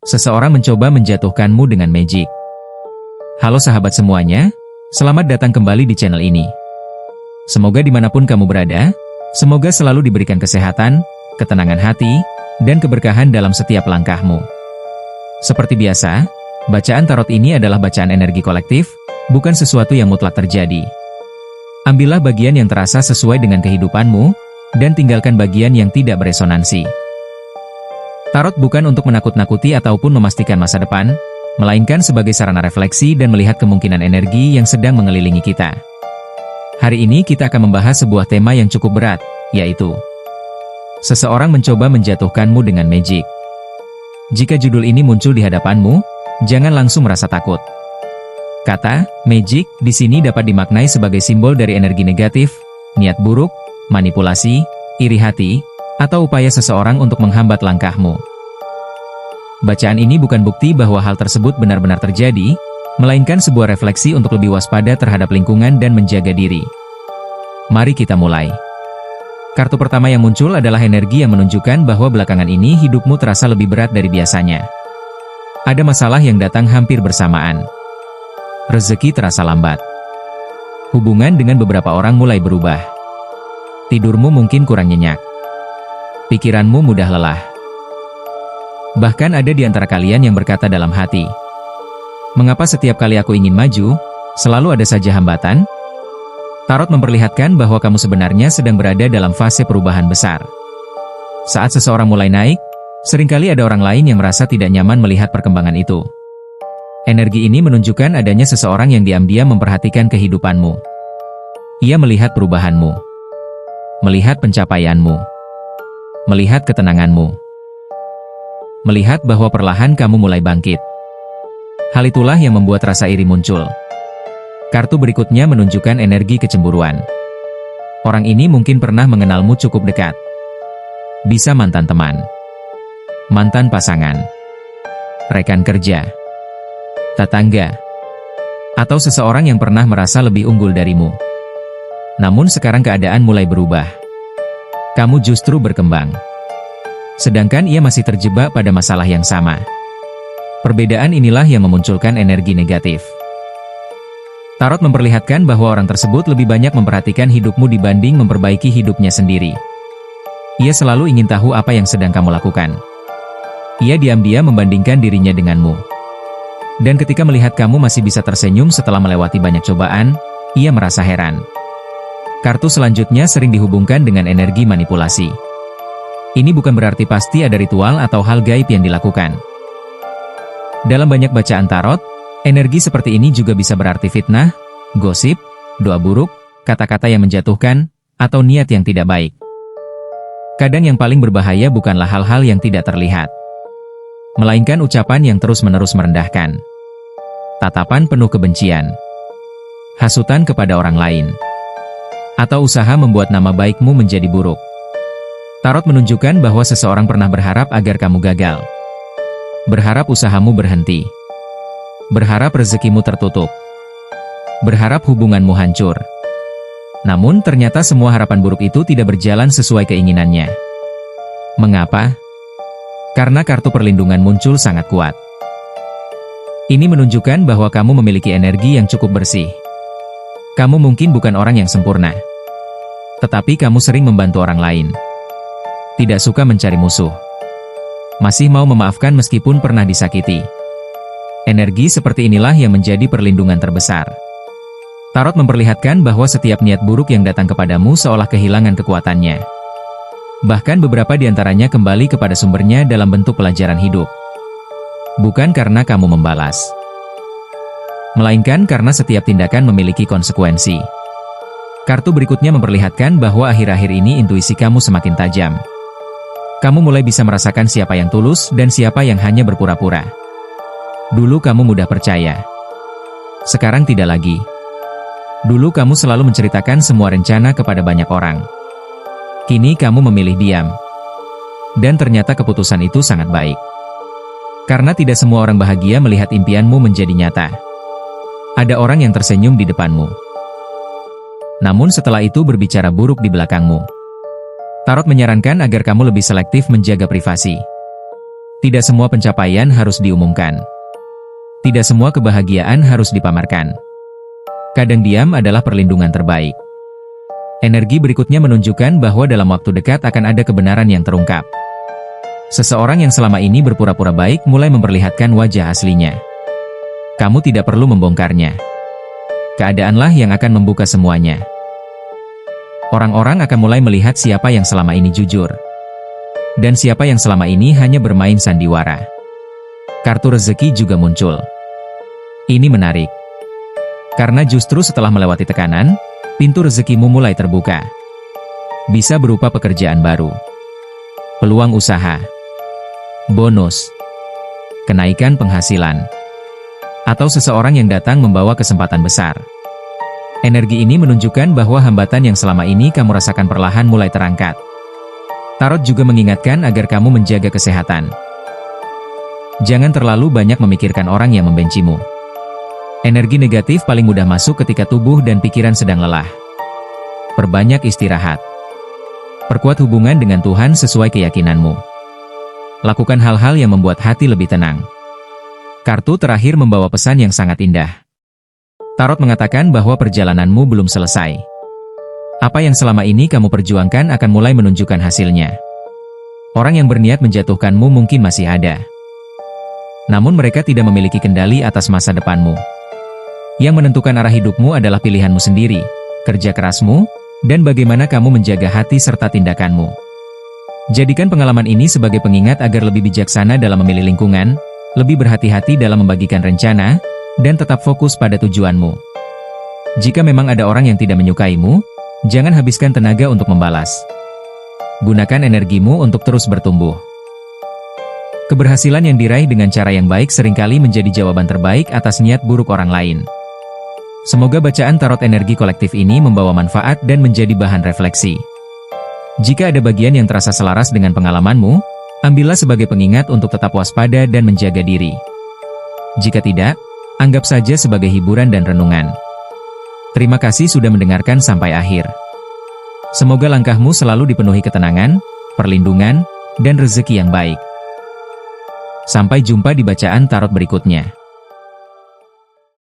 Seseorang mencoba menjatuhkanmu dengan magic. Halo sahabat semuanya, selamat datang kembali di channel ini. Semoga dimanapun kamu berada, semoga selalu diberikan kesehatan, ketenangan hati, dan keberkahan dalam setiap langkahmu. Seperti biasa, bacaan tarot ini adalah bacaan energi kolektif, bukan sesuatu yang mutlak terjadi. Ambillah bagian yang terasa sesuai dengan kehidupanmu, dan tinggalkan bagian yang tidak beresonansi. Tarot bukan untuk menakut-nakuti ataupun memastikan masa depan, melainkan sebagai sarana refleksi dan melihat kemungkinan energi yang sedang mengelilingi kita. Hari ini kita akan membahas sebuah tema yang cukup berat, yaitu seseorang mencoba menjatuhkanmu dengan magic. Jika judul ini muncul di hadapanmu, jangan langsung merasa takut. Kata magic di sini dapat dimaknai sebagai simbol dari energi negatif, niat buruk, manipulasi, iri hati, atau upaya seseorang untuk menghambat langkahmu. Bacaan ini bukan bukti bahwa hal tersebut benar-benar terjadi, melainkan sebuah refleksi untuk lebih waspada terhadap lingkungan dan menjaga diri. Mari kita mulai. Kartu pertama yang muncul adalah energi yang menunjukkan bahwa belakangan ini hidupmu terasa lebih berat dari biasanya. Ada masalah yang datang hampir bersamaan. Rezeki terasa lambat. Hubungan dengan beberapa orang mulai berubah. Tidurmu mungkin kurang nyenyak. Pikiranmu mudah lelah. Bahkan ada di antara kalian yang berkata dalam hati, "Mengapa setiap kali aku ingin maju, selalu ada saja hambatan?" Tarot memperlihatkan bahwa kamu sebenarnya sedang berada dalam fase perubahan besar. Saat seseorang mulai naik, seringkali ada orang lain yang merasa tidak nyaman melihat perkembangan itu. Energi ini menunjukkan adanya seseorang yang diam-diam memperhatikan kehidupanmu. Ia melihat perubahanmu, melihat pencapaianmu, melihat ketenanganmu, melihat bahwa perlahan kamu mulai bangkit. Hal itulah yang membuat rasa iri muncul. Kartu berikutnya menunjukkan energi kecemburuan. Orang ini mungkin pernah mengenalmu cukup dekat. Bisa mantan teman, mantan pasangan, rekan kerja, tetangga, atau seseorang yang pernah merasa lebih unggul darimu. Namun sekarang keadaan mulai berubah. Kamu justru berkembang. Sedangkan ia masih terjebak pada masalah yang sama. Perbedaan inilah yang memunculkan energi negatif. Tarot memperlihatkan bahwa orang tersebut lebih banyak memperhatikan hidupmu dibanding memperbaiki hidupnya sendiri. Ia selalu ingin tahu apa yang sedang kamu lakukan. Ia diam-diam membandingkan dirinya denganmu. Dan ketika melihat kamu masih bisa tersenyum setelah melewati banyak cobaan, ia merasa heran. Kartu selanjutnya sering dihubungkan dengan energi manipulasi. Ini bukan berarti pasti ada ritual atau hal gaib yang dilakukan. Dalam banyak bacaan tarot, energi seperti ini juga bisa berarti fitnah, gosip, doa buruk, kata-kata yang menjatuhkan, atau niat yang tidak baik. Kadang yang paling berbahaya bukanlah hal-hal yang tidak terlihat, melainkan ucapan yang terus-menerus merendahkan, tatapan penuh kebencian, hasutan kepada orang lain, atau usaha membuat nama baikmu menjadi buruk. Tarot menunjukkan bahwa seseorang pernah berharap agar kamu gagal. Berharap usahamu berhenti. Berharap rezekimu tertutup. Berharap hubunganmu hancur. Namun ternyata semua harapan buruk itu tidak berjalan sesuai keinginannya. Mengapa? Karena kartu perlindungan muncul sangat kuat. Ini menunjukkan bahwa kamu memiliki energi yang cukup bersih. Kamu mungkin bukan orang yang sempurna. Tetapi kamu sering membantu orang lain. Tidak suka mencari musuh. Masih mau memaafkan meskipun pernah disakiti. Energi seperti inilah yang menjadi perlindungan terbesar. Tarot memperlihatkan bahwa setiap niat buruk yang datang kepadamu seolah kehilangan kekuatannya. Bahkan beberapa di antaranya kembali kepada sumbernya dalam bentuk pelajaran hidup. Bukan karena kamu membalas, melainkan karena setiap tindakan memiliki konsekuensi. Kartu berikutnya memperlihatkan bahwa akhir-akhir ini intuisi kamu semakin tajam. Kamu mulai bisa merasakan siapa yang tulus dan siapa yang hanya berpura-pura. Dulu kamu mudah percaya. Sekarang tidak lagi. Dulu kamu selalu menceritakan semua rencana kepada banyak orang. Kini kamu memilih diam. Dan ternyata keputusan itu sangat baik. Karena tidak semua orang bahagia melihat impianmu menjadi nyata. Ada orang yang tersenyum di depanmu. Namun setelah itu berbicara buruk di belakangmu. Tarot menyarankan agar kamu lebih selektif menjaga privasi. Tidak semua pencapaian harus diumumkan. Tidak semua kebahagiaan harus dipamerkan. Kadang diam adalah perlindungan terbaik. Energi berikutnya menunjukkan bahwa dalam waktu dekat akan ada kebenaran yang terungkap. Seseorang yang selama ini berpura-pura baik mulai memperlihatkan wajah aslinya. Kamu tidak perlu membongkarnya. Keadaanlah yang akan membuka semuanya. Orang-orang akan mulai melihat siapa yang selama ini jujur. Dan siapa yang selama ini hanya bermain sandiwara. Kartu rezeki juga muncul. Ini menarik. Karena justru setelah melewati tekanan, pintu rezekimu mulai terbuka. Bisa berupa pekerjaan baru, peluang usaha, bonus, kenaikan penghasilan, atau seseorang yang datang membawa kesempatan besar. Energi ini menunjukkan bahwa hambatan yang selama ini kamu rasakan perlahan mulai terangkat. Tarot juga mengingatkan agar kamu menjaga kesehatan. Jangan terlalu banyak memikirkan orang yang membencimu. Energi negatif paling mudah masuk ketika tubuh dan pikiran sedang lelah. Perbanyak istirahat. Perkuat hubungan dengan Tuhan sesuai keyakinanmu. Lakukan hal-hal yang membuat hati lebih tenang. Kartu terakhir membawa pesan yang sangat indah. Tarot mengatakan bahwa perjalananmu belum selesai. Apa yang selama ini kamu perjuangkan akan mulai menunjukkan hasilnya. Orang yang berniat menjatuhkanmu mungkin masih ada. Namun mereka tidak memiliki kendali atas masa depanmu. Yang menentukan arah hidupmu adalah pilihanmu sendiri, kerja kerasmu, dan bagaimana kamu menjaga hati serta tindakanmu. Jadikan pengalaman ini sebagai pengingat agar lebih bijaksana dalam memilih lingkungan, lebih berhati-hati dalam membagikan rencana, dan tetap fokus pada tujuanmu. Jika memang ada orang yang tidak menyukaimu, jangan habiskan tenaga untuk membalas. Gunakan energimu untuk terus bertumbuh. Keberhasilan yang diraih dengan cara yang baik seringkali menjadi jawaban terbaik atas niat buruk orang lain. Semoga bacaan tarot energi kolektif ini membawa manfaat dan menjadi bahan refleksi. Jika ada bagian yang terasa selaras dengan pengalamanmu, ambillah sebagai pengingat untuk tetap waspada dan menjaga diri. Jika tidak, anggap saja sebagai hiburan dan renungan. Terima kasih sudah mendengarkan sampai akhir. Semoga langkahmu selalu dipenuhi ketenangan, perlindungan, dan rezeki yang baik. Sampai jumpa di bacaan tarot berikutnya.